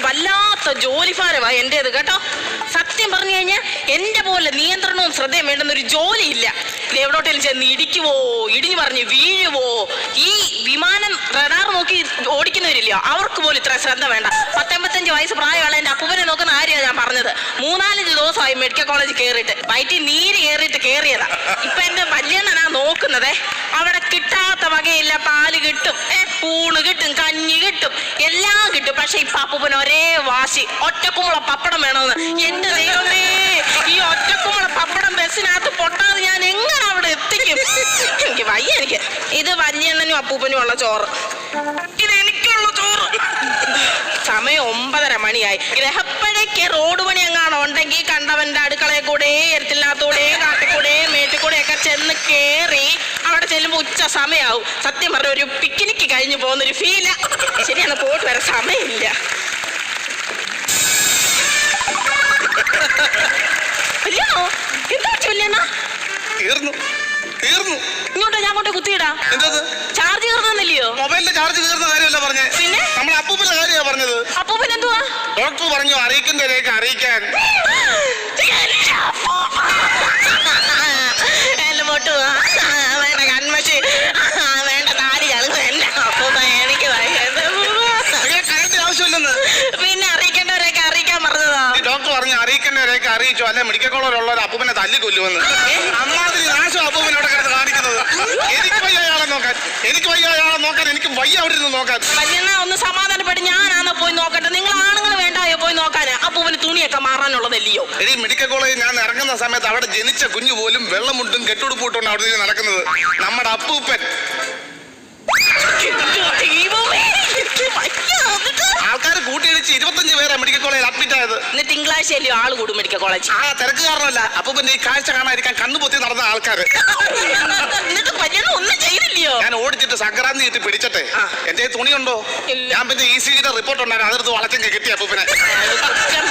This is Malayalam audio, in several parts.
വല്ലാത്ത ജോലിഭാരമാണ് എന്റേത് കേട്ടോ. സത്യം പറഞ്ഞു കഴിഞ്ഞാൽ എന്റെ പോലെ നിയന്ത്രണവും ശ്രദ്ധയും വേണ്ടുന്ന ഒരു ജോലിയില്ല. ഇത് എവിടോട്ടേലും ചെന്ന് ഇടിക്കുവോ, ഇടിഞ്ഞു പറഞ്ഞ് വീഴുവോ, ഈ വിമാനം റഡാർ നോക്കി ഓടിക്കുന്നവരില്ലയോ അവർക്ക് പോലും ഇത്ര ശ്രദ്ധ വേണ്ട. 19 വയസ്സ് പ്രായമുള്ള എന്റെ അപ്പൂപ്പനെ നോക്കുന്ന കാര്യമാണ് ഞാൻ പറഞ്ഞത്. 3-4 ദിവസമായി മെഡിക്കൽ കോളേജ് കയറിയിട്ട് വയറ്റിൽ നീര് കയറിയതാ. ഇപ്പൊ എന്റെ വല്യണ്ണനാ നോക്കുന്നതേ. അവിടെ കിട്ടാത്ത വകയില്ല. പാല് കിട്ടും, ഊണ് കിട്ടും, കഞ്ഞി കിട്ടും, എല്ലാം കിട്ടും. പക്ഷെ ഇപ്പൊ അപ്പൂപ്പന് ഒരേ വാശി, ഒറ്റക്കുമുള പപ്പടം വേണമെന്ന്. എന്റെ ദൈവമേ, ഈ ഒറ്റക്കുമുള പപ്പടം ബസ്സിനകത്ത് പൊട്ടാതെ ഞാൻ എങ്ങനെ അവിടെ എത്തിക്കും? എനിക്ക് വയ്യ. എനിക്ക് ഇത് വല്യണ്ണനും അപ്പൂപ്പനും ഉള്ള ചോറ്, ഇത് എനിക്കുള്ള ചോറ്. സമയം 9:30 മണിയായി. ഗ്രഹപ്പഴയ്ക്ക് റോഡ് പണി എങ്ങാണോ ഉണ്ടെങ്കിൽ കണ്ടവന്റെ അടുക്കളയിൽ കൂടെ, എരുത്തില്ലാത്തൂടെ, കാട്ടിക്കൂടെ, മേറ്റിക്കൂടെ ഒക്കെ ചെന്ന് കേറി അവിടെ ചെല്ലുമ്പോ ഉച്ച സമയാവും. സത്യം പറഞ്ഞ ഒരു പിക്നിക്ക് കഴിഞ്ഞു പോകുന്നൊരു ഫീല. ശരിയാണ്, പോയിട്ട് വരെ സമയമില്ല. വല്യണോ എന്താ വല്യണ്ണ? ഇങ്ങോട്ടോ, ഞാൻ കൊണ്ട് കുത്തിയിടാം. ചാർജ് തീർന്നില്ലയോ? മൊബൈലിന്റെ ചാർജ് തീർന്ന കാര്യമല്ല പറഞ്ഞേ, പിന്നെ നമ്മൾ അപ്പൂപ്പന്റെ കാര്യമാണ് പറഞ്ഞത്. അപ്പൂപ്പൻ എന്തുവാ? ഡോക്ടർ പറഞ്ഞു അറിയിക്കാൻ. വേണ്ട കൺമശി, വേണ്ട താടി ചളുങ്ങ. എന്റെ അപ്പൂപ്പ എനിക്ക് ആവശ്യമില്ലെന്ന് പിന്നെ അറിയിക്കേണ്ടവരെയൊക്കെ അറിയിക്കാൻ പറഞ്ഞതാ. ഡോക്ടർ പറഞ്ഞു അറിയിക്കേണ്ടവരെയൊക്കെ അറിയിച്ചു, അല്ലെ മെഡിക്കൽ കോളേജിലുള്ളവർ അപ്പൂപ്പനെ തല്ലിക്കൊല്ലുമെന്ന്. അമ്മാതിരി നാശം അപ്പൂപ്പനോടെ കിടന്ന് കാണിക്കുന്നത്. എനിക്ക് വയ്യ അയാളെ നോക്കാൻ, എനിക്ക് വയ്യ അവിടെ ഇരുന്ന് നോക്കാൻ. വല്യണ്ണ ഒന്ന് സമാധാനപ്പെട്ട് ഞാനാണോ പോയി നോക്കട്ടെ? നിങ്ങൾ ആണുങ്ങൾ വേണ്ടായോ പോയി നോക്കാൻ? അപ്പൂപ്പന് തുണിയൊക്കെ മാറാനുള്ളതല്ലയോ? മെഡിക്കൽ കോളേജിൽ ഞാൻ ഇറങ്ങുന്ന സമയത്ത് അവിടെ ജനിച്ച കുഞ്ഞു പോലും വെള്ളമുണ്ടും കെട്ടുടുപ്പൂട്ടും അവിടെ നടക്കുന്നത്. നമ്മുടെ അപ്പൂപ്പൻ ആൾക്കാർ കൂട്ടിയിടിച്ച് 25 പേരാ മെഡിക്കൽ കോളേജിൽ അഡ്മിറ്റ് ആയത്. തിങ്കളാഴ്ചയല്ലോ ആള് കൂടും മെഡിക്കൽ കോളേജ്. ആ തിരക്ക് കാരണമല്ല, അപ്പൂപ്പന്റെ ഈ കാഴ്ച കാണാതിരിക്കാൻ കണ്ണുപൊത്തി നടന്ന ആൾക്കാര്. ഒന്നും ചെയ്തില്ലയോ? ഞാൻ ഓടിച്ചിട്ട് സംക്രാന്തി കിട്ടി പിടിച്ചട്ടെ. എന്റെ തുണിയുണ്ടോ? ഞാൻ പിന്നെ ECGയുടെ റിപ്പോർട്ട് ഉണ്ടായിരുന്നു, അതെടുത്ത് വളച്ചെങ്കിൽ കിട്ടി അപ്പൂപ്പനെ.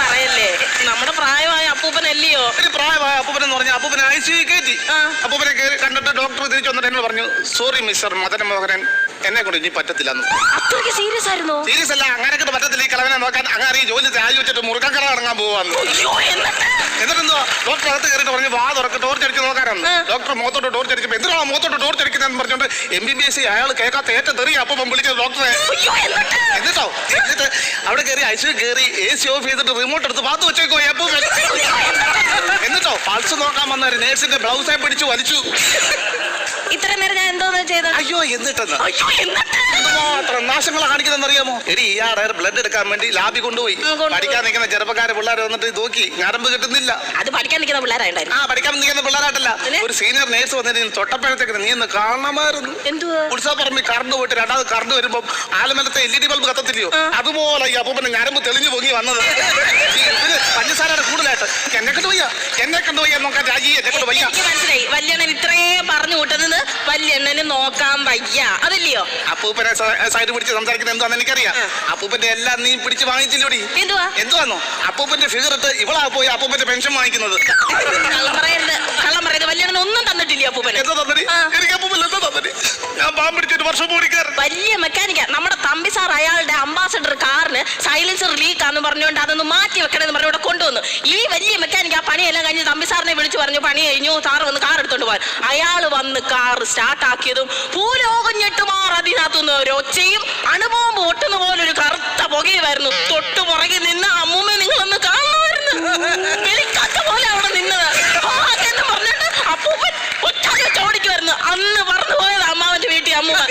പറയല്ലേ, നമ്മുടെ പ്രായമായ അപ്പൂപ്പനല്ലയോ? പ്രായമായ അപ്പൂപ്പൻ എന്ന് പറഞ്ഞാൽ അപ്പൂപ്പനെ ICU കയറ്റി. അപ്പൂപ്പനെ കയറി കണ്ടിട്ട് ഡോക്ടർ തിരിച്ചു വന്നിട്ട് എന്നോട് പറഞ്ഞു, സോറി മിസ്റ്റർ മദൻ മോഹനൻ, എന്നെ കൊണ്ട് ഇനി പറ്റത്തില്ല. സീരിയസ് ആയിരുന്നോ? സീരിയസ് അല്ല, അങ്ങനെ പറ്റത്തില്ല. ഈ കളവനെ നോക്കാൻ അങ്ങനെ ഈ ജോലി രാജി വെച്ചിട്ട് മുറുക്കക്കട ഇറങ്ങാൻ പോവാന്ന്. എന്നിട്ടെന്തോ ഡോക്ടർ അകത്ത് കയറിയിട്ട് പറഞ്ഞു, വാ തുറക്ക്, ടോർച്ചടിച്ച് നോക്കാനാണ്. ഡോക്ടർ മുഖത്തോട്ട് ടോർച്ചടിച്ചപ്പോ എന്തിനാണ് മുഖത്തോട്ട് ടോർച്ചടിക്കുന്നതെന്ന് പറഞ്ഞോണ്ട് MBBS അയാൾ കേൾക്കാത്ത ഏറ്റവും തെറിയ അപ്പം വിളിച്ചത് ഡോക്ടറെ. എന്നിട്ട് അവിടെ കയറി ICU കയറി AC ഓഫ് ചെയ്തിട്ട് റിമോട്ട് എടുത്ത് പാത്ത് വെച്ചേക്കോ. എന്നിട്ടോ പൾസ് നോക്കാൻ വന്ന ഒരു നേഴ്സിന്റെ ബ്ലൗസെ പിടിച്ചു വലിച്ചു. ഇത്ര നേരം ഞാൻ എന്തോന്ന് ചെയ്തത്? അയ്യോ എന്നിട്ടെന്ന് മാത്രം നാശങ്ങളെ കാണിക്കുന്നതെന്ന് അറിയാമോ? ഇയാടെ ബ്ലഡ് എടുക്കാൻ വേണ്ടി ലാബിൽ കൊണ്ടുപോയി. പഠിക്കാൻ നിൽക്കുന്ന ചെറുപ്പക്കാരെ പിള്ളേർ വന്നിട്ട് നോക്കി, ഞരമ്പ് കിട്ടുന്നില്ല. അത് പഠിക്കാൻ നിൽക്കുന്ന പിള്ളേരായിട്ടായിരുന്നു. പഠിക്കാൻ നിൽക്കുന്ന പിള്ളേരായിട്ടല്ല, ഒരു സീനിയർ നേഴ്സ് വന്നിട്ട് തൊട്ടപ്പോഴത്തേക്ക് നീ ഒന്ന് കാണണമായിരുന്നു. ഉത്സവപ്പറമ്പിൽ കറണ്ട് പോയിട്ട് രണ്ടാമത് കറണ്ട് വരുമ്പോ ആലമലത്തെ LED ബൾബ് കത്തത്തില്ലയോ, അതുപോലെ ഈ അപ്പൂപ്പന്റെ ഞരമ്പ് തെളിഞ്ഞു പൊങ്ങി വന്നത്. പഞ്ചസാരയുടെ കൂടുതലായിട്ട് എന്നെ കൊണ്ട് വയ്യ നോക്കാൻ രാജി, എന്നെ കൊണ്ട് വയ്യ. മനസ്സിലായി, വല്യണ്ണൻ ഇത്രയും പറഞ്ഞു കൂട്ടുന്നത് വല്യണ്ണന് നോക്കാൻ വയ്യ അതല്ലയോ? അപ്പൂപ്പനെ സൈഡ് പിടിച്ച് സംസാരിക്കുന്നത് എന്താണെന്ന് എനിക്കറിയാം. അപ്പൂപ്പന്റെ എല്ലാം നീ പിടിച്ച് വാങ്ങിച്ചില്ലോടി. എന്തുവാന്നോ അപ്പൂപ്പന്റെ ഫിഗർ ഇട്ട് ഇവളാ പോയി അപ്പൂപ്പന്റെ പെൻഷൻ വാങ്ങിക്കുന്നത്. കള്ളം പറയരുത്. വല്യണ്ണൻ ഒന്നും തന്നിട്ടില്ല അപ്പൂപ്പൻ. എന്താ തന്നിട്ട്? എനിക്ക് അപ്പൂപ്പൻ എന്താ തന്നിട്ട്? ഞാൻ പാമ്പിടിച്ചൊരു വർഷം ഓടിക്കാറ്. വലിയ മെക്കാനിക്ക നമ്മുടെ തമ്പി സാർ അയാളുടെ അംബാസഡർ കാറിന് സൈലൻസർ ലീക്കാന്ന് പറഞ്ഞുകൊണ്ട് അതൊന്ന് മാറ്റി വെക്കണമെന്ന് പറഞ്ഞ് ഇവിടെ കൊണ്ടുവന്നു. ഈ വലിയ മെക്കാനിക്ക് ആ പണിയെല്ലാം കഴിഞ്ഞ് തമ്പി സാറിനെ വിളിച്ചു പറഞ്ഞു, പണി കഴിഞ്ഞു, സാറ് വന്ന് കാർ എടുത്തോണ്ട് പോകാൻ. അയാൾ വന്ന് കാർ സ്റ്റാർട്ട് ആക്കിയതും ഭൂലോകം ഞെട്ടുമാർ അതിനകത്തുനിന്ന് ഒരു ഒച്ചയും അണുബോംബ് ഒട്ടുന്ന പോലൊരു കറുത്ത പുകയുമായിരുന്നു. തൊട്ടു പുറകെ നിന്ന് അമ്മൂമ്മ നിങ്ങളൊന്ന് കാണുമായിരുന്നു. വെളിക്കാത്ത പോലെ അവിടെ നിന്നത്. എന്ന് പറഞ്ഞിട്ട് അപ്പൂപ്പൻ ഒറ്റ ചോടിക്കുമായിരുന്നു. അന്ന് പറഞ്ഞു പോയത് അമ്മാവന്റെ വീട്ടിൽ അമ്മൂമ്മ.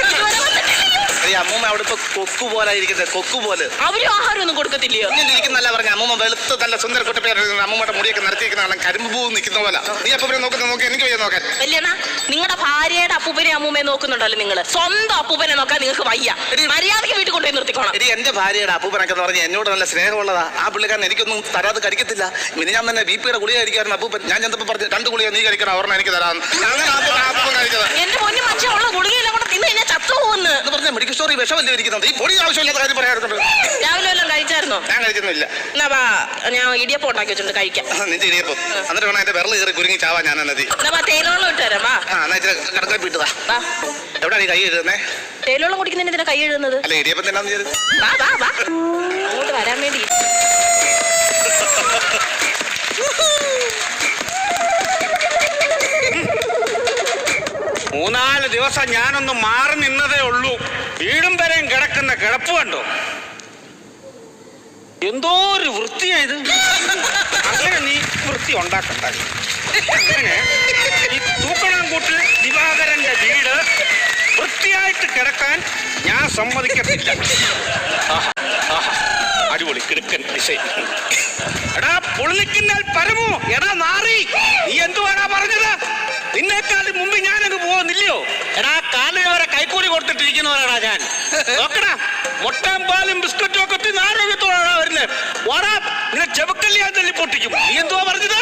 അമ്മൂമ്മ അവിടെ ഇപ്പൊ കൊക്കു പോലെ ഇരിക്കുന്നത്, കൊക്കു പോലെ. അവരും ആഹാരം ഒന്നും കൊടുക്കത്തില്ലയോ? ഇരിക്കുന്നല്ല പറഞ്ഞ അമ്മൂമ്മ വെളുത്ത് നല്ല സുന്ദര കുട്ടപ്പേര് അമ്മൂമ്മയുടെ മുടിയൊക്കെ നിറച്ചിരിക്കുന്ന കരിമ്പ് പൂ നിൽക്കുന്ന പോലെ. നീ അപ്പൂപ്പനെ നോക്കി എനിക്ക് വയ്യ നോക്കാൻ. വല്യണ്ണ, നിങ്ങളുടെ ഭാര്യയുടെ അപ്പൂപ്പനെ അമ്മൂമ്മയെ നോക്കുന്നുണ്ടല്ലോ നിങ്ങള്. സ്വന്തം അപ്പൂപ്പനെ നോക്കാൻ നിങ്ങൾക്ക് വയ്യ. മര്യാദയ്ക്ക് വീട്ടിൽ കൊണ്ടുപോയി നിർത്തിക്കോണം. എന്റെ ഭാര്യയുടെ അപ്പൂപ്പനൊക്കെ പറഞ്ഞ് എന്നോട് നല്ല സ്നേഹമുള്ളതാ. ആ പുള്ളിക്കാരൻ എനിക്കൊന്നും തരാതെ കഴിക്കത്തില്ല. പിന്നെ ഞാൻ തന്നെ BP-യുടെ ഗുളിക കഴിക്കാറുണ്ട്. അപ്പൂപ്പൻ ഞാൻ ചെന്നപ്പോ പറഞ്ഞു 2 ഗുളിക നീ കഴിക്കണം, ഒരെണ്ണം എനിക്ക് തരാം. അങ്ങനെ അപ്പൂപ്പൻ കഴിച്ചത്. എന്റെ പൊന്നു മനുഷ്യ ഉള്ള ഗുളികയെല്ലാം കൂടെ തിന്നു കഴിഞ്ഞാൽ ചത്തു പോകുന്നു എന്ന് പറഞ്ഞ മെഡിക്കൽ സ്റ്റോറിൽ വിഷമല്ലേ ഇരിക്കുന്നത്? ഈ പൊടി ആവശ്യമില്ലാത്ത കാര്യം പറയാറുണ്ട്. രാവിലെ വല്ലതും കഴിച്ചായിരുന്നോ? ഞാൻ കഴിക്കുന്നില്ല. എന്നാ വാ, ഞാൻ ഇടിയപ്പം ഉണ്ടാക്കി വെച്ചിട്ടുണ്ട് കഴിക്കാം. നിന്റെ ഇടിയപ്പം എന്നിട്ട് വേണം എന്റെ വിരൽ കയറി കുരുങ്ങി ചാവാ. ഞാൻ നദി എന്നാ വാ, തേയിലോളം ഇട്ട് തരാം. വാ എന്നാ ഇച്ചിരി കിടക്കാൻ വിട്ടുതാ. വാ, എവിടാ നീ കൈ എഴുതുന്നേ? തേയിലോളം കുടിക്കുന്നതിന് എന്തിനാ കൈ എഴുതുന്നത്? അല്ല ഇടിയപ്പം തിന്നാന്ന് ചെയ്ത്. വാ വാ വാ, അങ്ങോട്ട് വരാൻ വേണ്ടി. 3-4 ദിവസം ഞാനൊന്ന് മാറി നിന്നതേ ഉള്ളൂ. വീടും വരെയും കിടക്കുന്ന കിടപ്പ് കണ്ടോ? എന്തോ ഒരു വൃത്തിയായത്. അങ്ങനെ നീ വൃത്തി ഉണ്ടാക്കണ്ട. അങ്ങനെ ഈ തൂക്കണാംകൂട്ടിൽ ദിവാകരന്റെ വീട് വൃത്തിയായിട്ട് കിടക്കാൻ ഞാൻ സമ്മതിക്കത്തില്ല. അടിപൊളി കിടക്കൻ ഡിസൈൻ. എടാ പൊള്ളിക്കിന്നാൽ പരമോ, എടാ നാറി, നീ എന്തുവാടാ പറഞ്ഞത്? നിന്നേക്കാളും മുമ്പ് ഞാനങ്ങ് പോകുന്നില്ലയോ? എടാ കാലിന് വരെ കൈക്കൂലി കൊടുത്തിട്ടിരിക്കുന്നവരാടാ ഞാൻ. നോക്കടാ, മുട്ടയും പാലും ബിസ്ക്കറ്റും ഒക്കെ തിന്ന് ആരോഗ്യത്തോടാ വരുന്നത്. വാടാ, നിന്നെ ചെവക്കല്ലി ഞാൻ തല്ലി പൊട്ടിക്കും. നീ എന്തുവാ പറഞ്ഞത്?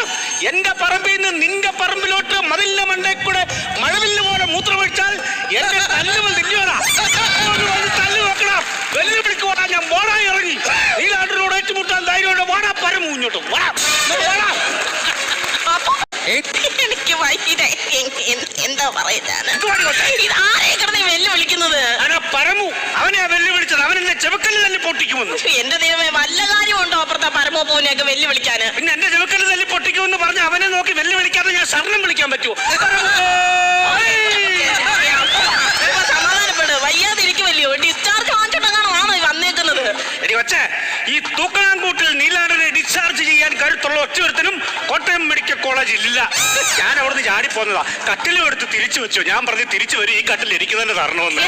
എന്റെ പറമ്പിൽ നിന്ന് നിന്റെ പറമ്പിലോട്ട് മതിലിന്റെ മണ്ടയിൽ കൂടെ മഴവില്ല് പോലെ മൂത്രമൊഴിച്ചാൽ എന്റെ തല്ലുകൾ നില്ലോടാ. തല്ലു നോക്കടാ, വെല്ലുവിളിക്ക് പോടാ. ഞാൻ പോടാ ഇറങ്ങി. നീലാണ്ടിനോട് ഏറ്റുമുട്ടാൻ ധൈര്യമുണ്ട്. വാടാ പരം മുന്നോട്ടും വാടാ. എനിക്ക് വൈകിട്ട് എന്താ പറയുന്നത്? ഇതാരെ കിടന്ന് വെല്ലുവിളിക്കുന്നത്? പരമു അവനെ വെല്ലുവിളിച്ചത്. അവൻ എന്നെ ചെവക്കല്ല് തല്ലി പൊട്ടിക്കുമെന്ന്. എന്റെ ദൈവമേ, വല്ല കാര്യമുണ്ടോ അപ്പുറത്തെ പരമോ പൂനെയൊക്കെ വെല്ലുവിളിക്കാന്? പിന്നെ എന്റെ ചെവക്കല്ല് തല്ലി പൊട്ടിക്കുമെന്ന് പറഞ്ഞ് അവനെ നോക്കി വെല്ലുവിളിക്കാതെ ഞാൻ ശരണം വിളിക്കാൻ പറ്റുമോ? സമാധാനപ്പെട്, വയ്യാതിരിക്കുമല്ലയോ? ഡിസ്ചാർജ് വാങ്ങിച്ചിട്ടാണോ വന്നേക്കുന്നത്? എടി വച്ചേ, ഈ തൂക്കണാംകൂട്ടിൽ നീലാണ്ടനെ ഡിസ്ചാർജ് ചെയ്യാൻ കരുത്തുള്ള ഒറ്റൊരുത്തനും കോട്ടയം മെഡിക്കൽ കോളേജിൽ ഇല്ല. ഞാൻ അവിടുന്ന് ചാടിപ്പോന്നതാ. കട്ടിലും എടുത്ത് തിരിച്ചു വെച്ചു. ഞാൻ പറഞ്ഞ് തിരിച്ചു വരും, ഈ കട്ടിൽ എനിക്ക് തന്നെ തരണമെന്ന്.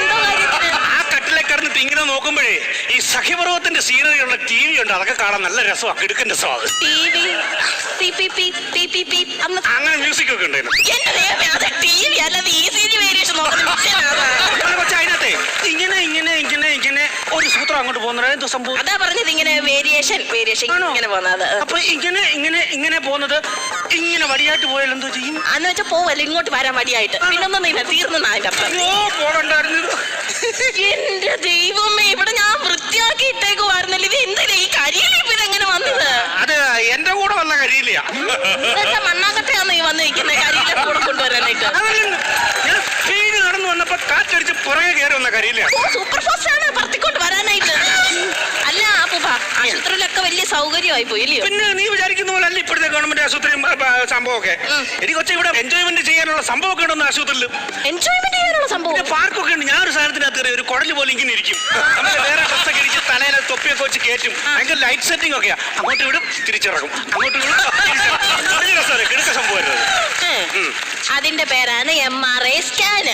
ആ കട്ടിലെ കിടന്നിട്ട് ഇങ്ങനെ നോക്കുമ്പോഴേ ഈ സഖ്യപർവ്വത്തിന്റെ സീനറിയുള്ള TV ഉണ്ട്. അതൊക്കെ കാണാൻ നല്ല രസമാണ്, കിടുക്കൻ രസമാണ്. അങ്ങനെ മ്യൂസിക് ഒക്കെ ഉണ്ടായിരുന്നു. അതിനകത്തെ ഇങ്ങനെ ഇങ്ങനെ ഇങ്ങനെ ഇങ്ങനെ ഒരു സൂത്രം അങ്ങോട്ട് പോകുന്നത് എന്തോ സംഭവം? അതാ പറഞ്ഞത്, ഇങ്ങനെ വേരിയേഷൻ ഇങ്ങനെ പോകുന്നത്. അപ്പൊ ഇങ്ങനെ ഇങ്ങനെ ഇങ്ങനെ പോകുന്നത് ഇങ്ങനെ വടിയായിട്ട് പോയാൽ എന്തോ ചെയ്യും? അന്ന് വെച്ചാൽ പോവല്ല, ഇങ്ങോട്ട് വരാൻ വടിയായിട്ട്. പിന്നൊന്നും തീർന്നു അതിന്റെ അപ്പുറം. എന്റെ ദൈവമേ, ഇവിടെ ഞാൻ വൃത്തിയാക്കി ഇട്ടേക്കുവായിരുന്നല്ലോ. ഇത് എന്തിനാ ഈ കരിയില ഇതെങ്ങനെ വന്നത്? അത് എന്റെ കൂടെ വന്ന കരിയില്ല. മണ്ണാക്കട്ടെയാന്ന് ഈ വന്നിരിക്കുന്നത് കരിയില കൂടെ കൊണ്ടുവരാനായിട്ട്. ഞാൻ സ്പീഡ് നടന്നു വന്നപ്പോ കാറ്റടിച്ച് പുറകെ കയറി വന്ന കരിയില്ല. സൂപ്പർ ഫാസ്റ്റ് ആണ് പറത്തിക്കൊണ്ട് വരാനായിട്ട്. അല്ല അപ്പൂപ്പ, ആശുപത്രിയിലൊക്കെ വലിയ സൗകര്യമായി പോയി ഇല്ലയോ? പിന്നെ നീ വിചാരിക്കുന്ന പോലെ അല്ല ഇപ്പോഴത്തെ ഗവൺമെന്റ് ആശുപത്രിയും സംഭവമൊക്കെ. എനിക്ക് കൊച്ചെ ഇവിടെ എൻജോയ്മെന്റ് ചെയ്യാനുള്ള സംഭവമൊക്കെ ഉണ്ടെന്ന് ആശുപത്രിയിൽ. എൻജോയ്മെന്റ് ചെയ്യാനുള്ള സംഭവം പാർക്കൊക്കെ ഉണ്ട്. ഞാനൊരു സാധനത്തിനകത്ത് കയറി ഒരു കുടല് പോലെ ഇങ്ങനെ ഇരിക്കും. നമ്മൾ വേറെ ഡ്രസ്സൊക്കെ ഇടിച്ച് തലയിലെ തൊപ്പിയൊക്കെ വെച്ച് കയറ്റും. ഭയങ്കര ലൈറ്റ് സെറ്റിംഗ് ഒക്കെയാ. അങ്ങോട്ട് വിടും, തിരിച്ചിറങ്ങും, അങ്ങോട്ട് വിടും. കിടക്ക സംഭവം. അതിന്റെ പേരാണ് MRI സ്കാന്.